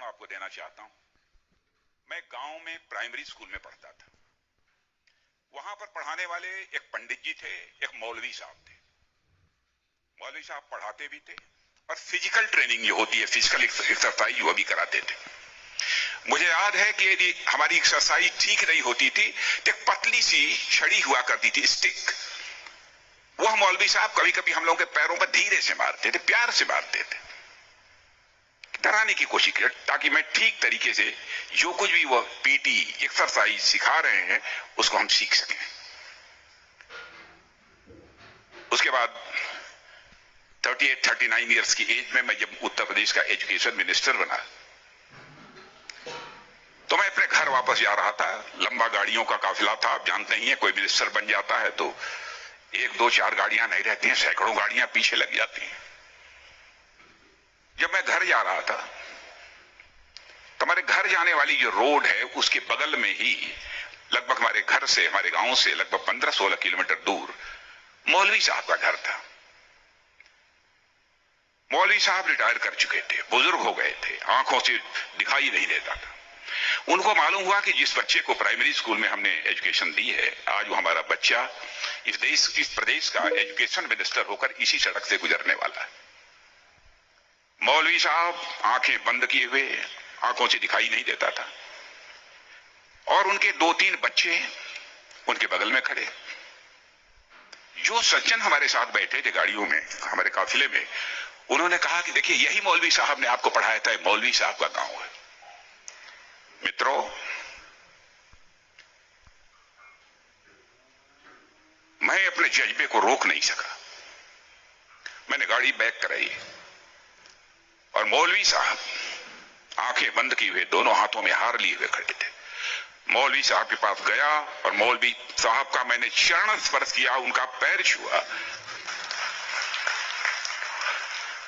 उदाहरण आपको देना चाहता हूं। मैं गांव में प्राइमरी स्कूल में पढ़ता था। वहां पर पढ़ाने वाले एक पंडित जी थे, एक मौलवी साहब थे। मौलवी साहब पढ़ाते भी थे और फिजिकल ट्रेनिंग जो होती है, फिजिकल एक्सरसाइज, वो भी कराते थे। मुझे याद है कि यदि हमारी एक्सरसाइज ठीक नहीं होती थी तो एक पतली सी छड़ी हुआ करती थी, स्टिक, वह मौलवी साहब कभी कभी हम लोगों के पैरों पर धीरे से मारते थे, प्यार से मारते थे, डराने की कोशिश की, ताकि मैं ठीक तरीके से जो कुछ भी वो पीटी एक्सरसाइज सिखा रहे हैं उसको हम सीख सकें। उसके बाद 38-39 इयर्स की एज में मैं जब उत्तर प्रदेश का एजुकेशन मिनिस्टर बना तो मैं अपने घर वापस जा रहा था। लंबा गाड़ियों का काफिला था, आप जानते ही हैं, कोई मिनिस्टर बन जाता है तो 1, 2, 4 गाड़ियां नहीं रहती हैं, सैकड़ों गाड़ियां पीछे लग जाती हैं। जब मैं घर जा रहा था तो हमारे घर जाने वाली जो रोड है उसके बगल में ही, लगभग हमारे घर से, हमारे गांव से लगभग 15-16 किलोमीटर दूर मौलवी साहब का घर था। मौलवी साहब रिटायर कर चुके थे, बुजुर्ग हो गए थे, आंखों से दिखाई नहीं देता था। उनको मालूम हुआ कि जिस बच्चे को प्राइमरी स्कूल में हमने एजुकेशन दी है, आज वो हमारा बच्चा इस प्रदेश का एजुकेशन मिनिस्टर होकर इसी सड़क से गुजरने वाला है। मौलवी साहब आंखें बंद किए हुए, आंखों से दिखाई नहीं देता था, और उनके 2-3 बच्चे उनके बगल में खड़े। जो सज्जन हमारे साथ बैठे थे गाड़ियों में, हमारे काफिले में, उन्होंने कहा कि देखिए, यही मौलवी साहब ने आपको पढ़ाया था, मौलवी साहब का गांव है। मित्रों, मैं अपने जज्बे को रोक नहीं सका। मैंने गाड़ी बैक कराई और मौलवी साहब आंखें बंद किए हुए, दोनों हाथों में हार लिए हुए खड़े थे। मौलवी साहब के पास गया और मौलवी साहब का मैंने चरण स्पर्श किया, उनका पैर छुआ,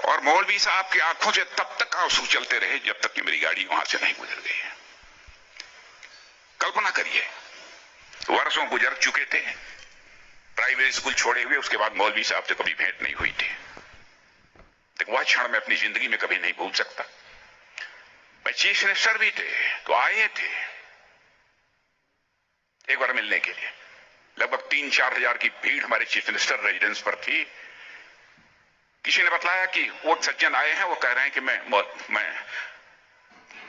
और मौलवी साहब की आंखों से तब तक आंसू चलते रहे जब तक कि मेरी गाड़ी वहां से नहीं गुजर गई। कल्पना करिए, वर्षों गुजर चुके थे, प्राइमरी स्कूल छोड़े हुए, उसके बाद मौलवी साहब से कभी भेंट नहीं हुई थी। तो वह क्षण मैं अपनी जिंदगी में कभी नहीं भूल सकता। मैं चीफ मिनिस्टर भी थे तो आए थे एक बार मिलने के लिए। लगभग 3-4 हजार की भीड़ हमारे चीफ मिनिस्टर रेजिडेंस पर थी। किसी ने बताया कि वो सज्जन आए हैं, वो कह रहे हैं कि मैं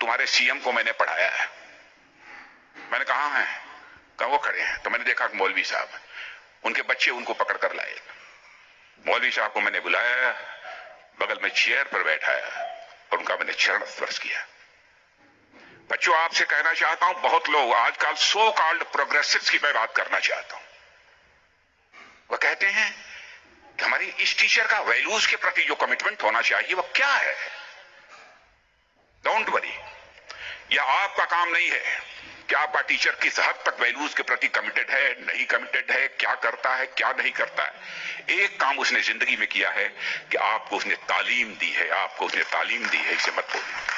तुम्हारे सीएम को मैंने पढ़ाया है। मैंने कहा है, कहा वो खड़े हैं। तो मैंने देखा कि मौलवी साहब, उनके बच्चे उनको पकड़ कर लाए। मौलवी साहब को मैंने बुलाया, बगल में चेयर पर बैठाया और उनका मैंने चरण स्पर्श किया। बच्चों, आपसे कहना चाहता हूं, बहुत लोग आजकल सो कॉल्ड प्रोग्रेसिव्स की मैं बात करना चाहता हूं। वह कहते हैं कि हमारी इस टीचर का वैल्यूज के प्रति जो कमिटमेंट होना चाहिए वह क्या है। डोंट वरी, यह आपका काम नहीं है कि आपका टीचर किस हद तक वैल्यूज के प्रति कमिटेड है, नहीं कमिटेड है, क्या करता है, क्या नहीं करता है। एक काम उसने जिंदगी में किया है कि आपको उसने तालीम दी है, आपको उसने तालीम दी है, इसे मत भूलिए।